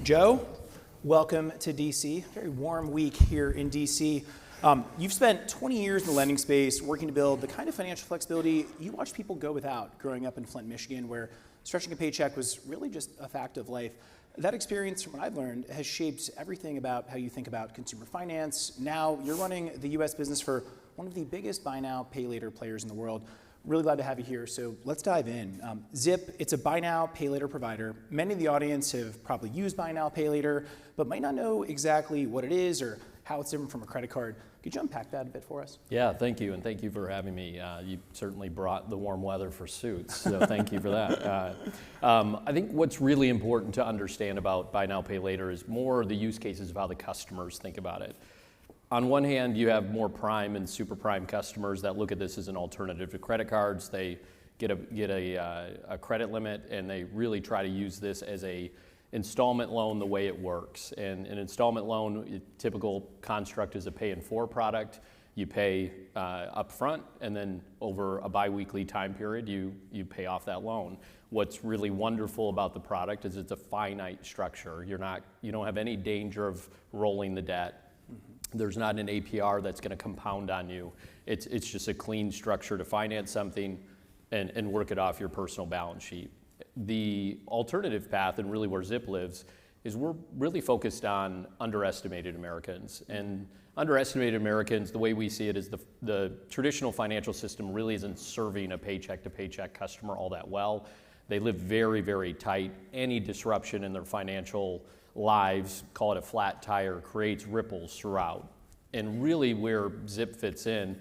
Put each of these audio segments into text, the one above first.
Joe, welcome to DC. Very warm week here in DC. You've spent 20 years in the lending space working to build the kind of financial flexibility you watched people go without growing up in Flint, Michigan, where stretching a paycheck was really just a fact of life. That experience, from what I've learned, has shaped everything about how you think about consumer finance. Now you're running the US business for one of the biggest buy now, pay later players in the world. Really glad to have you here, so let's dive in. Zip, it's a buy now, pay later provider. Many of the audience have probably used buy now, pay later, but might not know exactly what it is or how it's different from a credit card. Could you unpack that a bit for us? Yeah, thank you, and thank you for having me. You certainly brought the warm weather for suits, so thank you for that. I think what's really important to understand about buy now, pay later is more the use cases of how the customers think about it. On one hand, you have more prime and super prime customers that look at this as an alternative to credit cards. They get a credit limit, and they really try to use this as a installment loan the way it works. And an installment loan, typical construct is a pay in 4 product. You pay up front, and then over a biweekly time period, you pay off that loan. What's really wonderful about the product is it's a finite structure. You don't have any danger of rolling the debt. There's not an APR that's going to compound on you. It's just a clean structure to finance something and work it off your personal balance sheet. The alternative path, and really where Zip lives, is we're really focused on underestimated Americans. And underestimated Americans, the way we see it, is the traditional financial system really isn't serving a paycheck-to-paycheck customer all that well. They live very, very tight. Any disruption in their financial lives, call it a flat tire, creates ripples throughout. And really where Zip fits in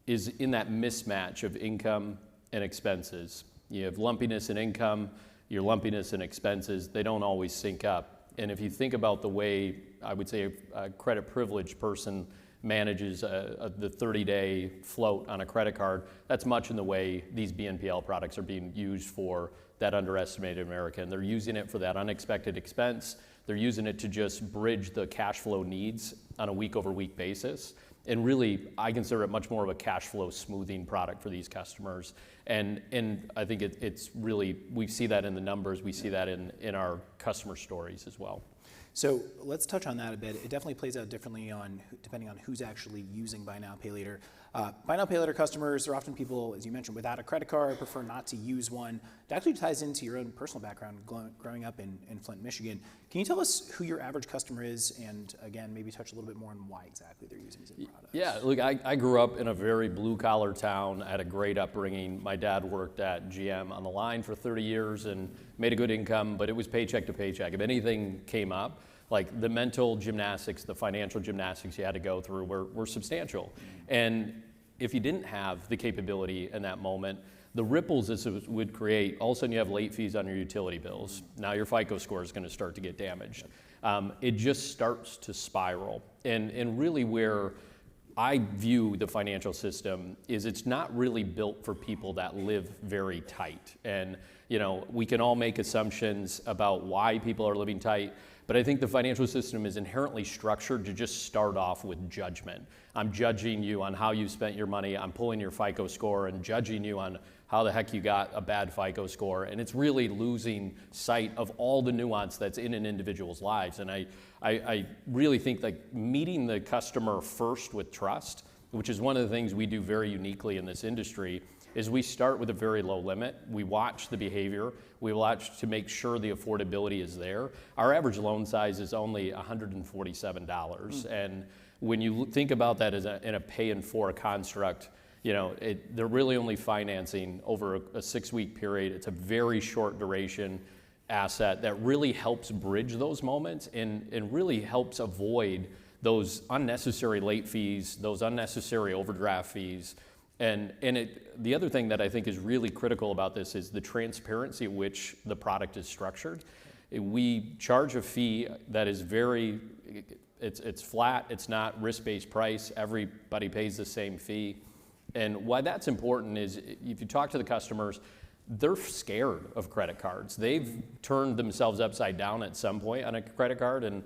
is in that mismatch of income and expenses. You have lumpiness in income, your lumpiness in expenses, they don't always sync up. And if you think about the way, I would say, a credit privileged person manages the 30-day float on a credit card, that's much in the way these BNPL products are being used for that underestimated American. They're using it for that unexpected expense. They're using it to just bridge the cash flow needs on a week-over-week basis. And really, I consider it much more of a cash flow smoothing product for these customers. And I think it's really, we see that in the numbers, we see that in our customer stories as well. So let's touch on that a bit. It definitely plays out differently depending on who's actually using buy now, pay later. Buy now, pay later customers are often people, as you mentioned, without a credit card, prefer not to use one. It actually ties into your own personal background growing up in Flint, Michigan. Can you tell us who your average customer is, and again, maybe touch a little bit more on why exactly they're using Zip products? Yeah, look, I grew up in a very blue-collar town. I had a great upbringing. My dad worked at GM on the line for 30 years and made a good income, but it was paycheck to paycheck. If anything came up, like the mental gymnastics, the financial gymnastics you had to go through were substantial. And if you didn't have the capability in that moment, the ripples this would create, all of a sudden you have late fees on your utility bills. Now your FICO score is going to start to get damaged. It just starts to spiral. And really where I view the financial system is it's not really built for people that live very tight. And we can all make assumptions about why people are living tight, but I think the financial system is inherently structured to just start off with judgment. I'm judging you on how you spent your money. I'm pulling your FICO score and judging you on how the heck you got a bad FICO score. And it's really losing sight of all the nuance that's in an individual's lives. And I really think like meeting the customer first with trust, which is one of the things we do very uniquely in this industry, is we start with a very low limit. We watch the behavior. We watch to make sure the affordability is there. Our average loan size is only $147. And when you think about that as in a pay in 4 construct, they're really only financing over a 6-week period. It's a very short duration asset that really helps bridge those moments and really helps avoid those unnecessary late fees, those unnecessary overdraft fees. And the other thing that I think is really critical about this is the transparency at which the product is structured. We charge a fee that is it's flat, it's not risk-based price, everybody pays the same fee. And why that's important is if you talk to the customers, they're scared of credit cards. They've turned themselves upside down at some point on a credit card, and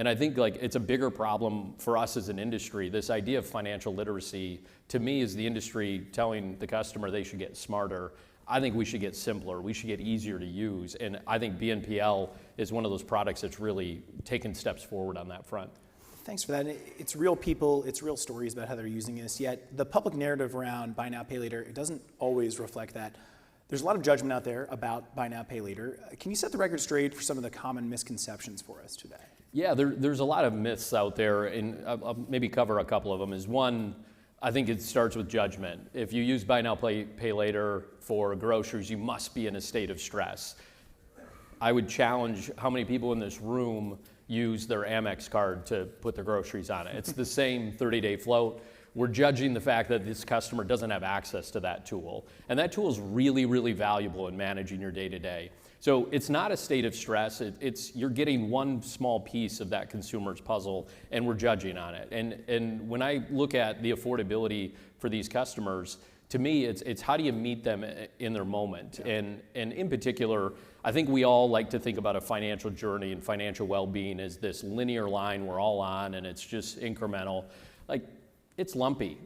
I think like it's a bigger problem for us as an industry. This idea of financial literacy, to me, is the industry telling the customer they should get smarter. I think we should get simpler. We should get easier to use. And I think BNPL is one of those products that's really taken steps forward on that front. Thanks for that. It's real people, it's real stories about how they're using this, yet the public narrative around buy now, pay later, it doesn't always reflect that. There's a lot of judgment out there about buy now, pay later. Can you set the record straight for some of the common misconceptions for us today? Yeah, there's a lot of myths out there, and I'll maybe cover a couple of them. Is one, I think it starts with judgment. If you use buy now, pay later for groceries, you must be in a state of stress. I would challenge how many people in this room use their Amex card to put their groceries on it. It's the same 30-day float. We're judging the fact that this customer doesn't have access to that tool. And that tool is really, really valuable in managing your day-to-day. So it's not a state of stress. You're getting one small piece of that consumer's puzzle, and we're judging on it. And when I look at the affordability for these customers, to me, it's how do you meet them in their moment? Yeah. And in particular, I think we all like to think about a financial journey and financial well-being as this linear line we're all on, and it's just incremental. Like, it's lumpy.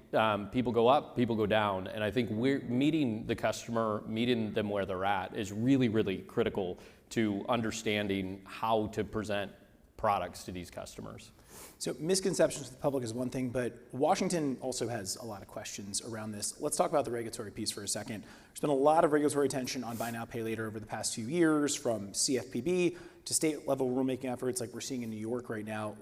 People go up, people go down, and I think we're meeting the customer, meeting them where they're at is really, really critical to understanding how to present products to these customers. So misconceptions to the public is one thing, but Washington also has a lot of questions around this. Let's talk about the regulatory piece for a second. There's been a lot of regulatory attention on buy now, pay later over the past few years, from CFPB to state level rulemaking efforts like we're seeing in New York right now.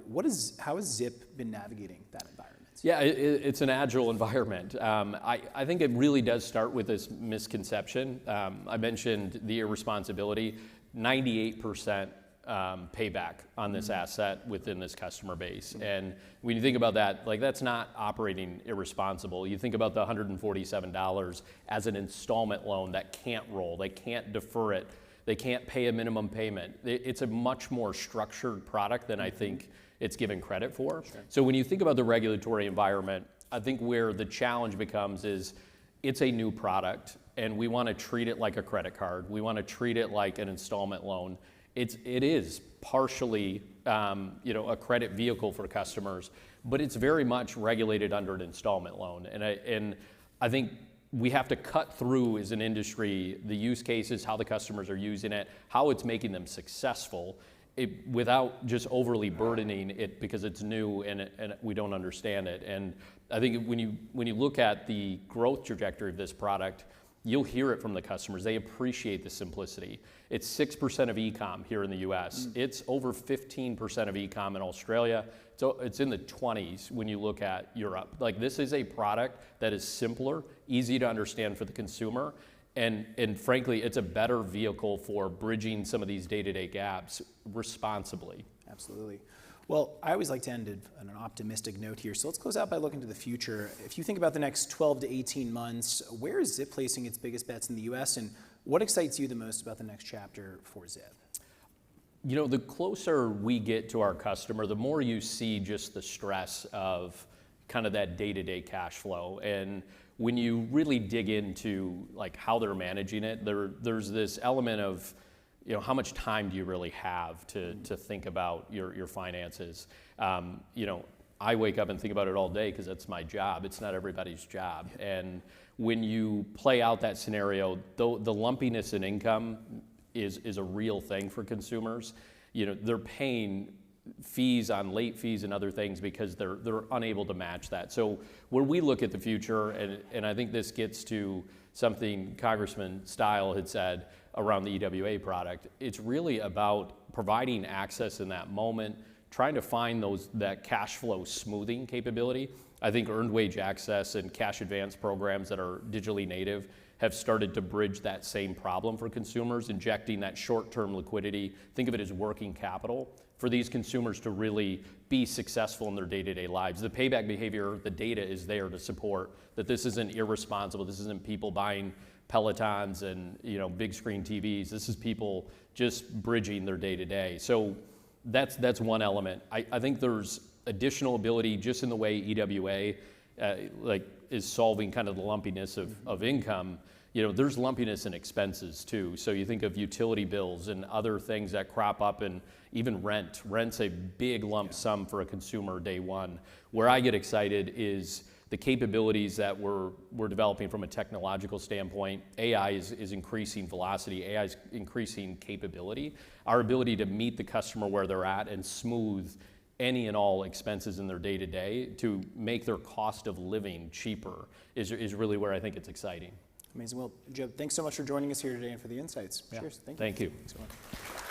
How has Zip been navigating that environment? Yeah, it's an agile environment. I think it really does start with this misconception. I mentioned the irresponsibility, 98% payback on this asset within this customer base. And when you think about that, like, that's not operating irresponsible. You think about the $147 as an installment loan that can't roll, they can't defer it, they can't pay a minimum payment. It's a much more structured product than I think it's given credit for. Sure. So when you think about the regulatory environment, I think where the challenge becomes is it's a new product, and we want to treat it like a credit card. We want to treat it like an installment loan. It is partially a credit vehicle for customers, but it's very much regulated under an installment loan. And I think we have to cut through as an industry the use cases, how the customers are using it, how it's making them successful, without just overly burdening it because it's new and we don't understand it. And I think when you look at the growth trajectory of this product, you'll hear it from the customers. They appreciate the simplicity. It's 6% of e-com here in the US. It's over 15% of e-com in Australia. So it's in the 20s when you look at Europe. Like, this is a product that is simpler, easy to understand for the consumer, and frankly, it's a better vehicle for bridging some of these day-to-day gaps responsibly. Absolutely. Well, I always like to end on an optimistic note here, so let's close out by looking to the future. If you think about the next 12 to 18 months, where is Zip placing its biggest bets in the US, and what excites you the most about the next chapter for Zip? You know, the closer we get to our customer, the more you see just the stress of kind of that day-to-day cash flow. And when you really dig into like how they're managing it, there's this element of, you know, how much time do you really have to think about your finances? You know, I wake up and think about it all day because that's my job. It's not everybody's job. And when you play out that scenario, the lumpiness in income is a real thing for consumers. You know, they're paying fees on late fees and other things because they're unable to match that. So when we look at the future, and I think this gets to something Congressman Stile had said around the EWA product, it's really about providing access in that moment, trying to find that cash flow smoothing capability. I think earned wage access and cash advance programs that are digitally native have started to bridge that same problem for consumers, injecting that short-term liquidity. Think of it as working capital for these consumers to really be successful in their day-to-day lives. The payback behavior, the data is there to support that this isn't irresponsible. This isn't people buying Pelotons and, you know, big screen TVs. This is people just bridging their day-to-day. So that's one element. I think there's additional ability just in the way EWA is solving kind of the lumpiness of income. You know, there's lumpiness in expenses too. So you think of utility bills and other things that crop up, and even rent. Rent's a big lump sum for a consumer day one. Where I get excited is the capabilities that we're developing from a technological standpoint. AI is increasing velocity, AI is increasing capability. Our ability to meet the customer where they're at and smooth any and all expenses in their day-to-day to make their cost of living cheaper is really where I think it's exciting. Amazing. Well, Joe, thanks so much for joining us here today and for the insights. Yeah. Cheers. Thank you. Thanks so much.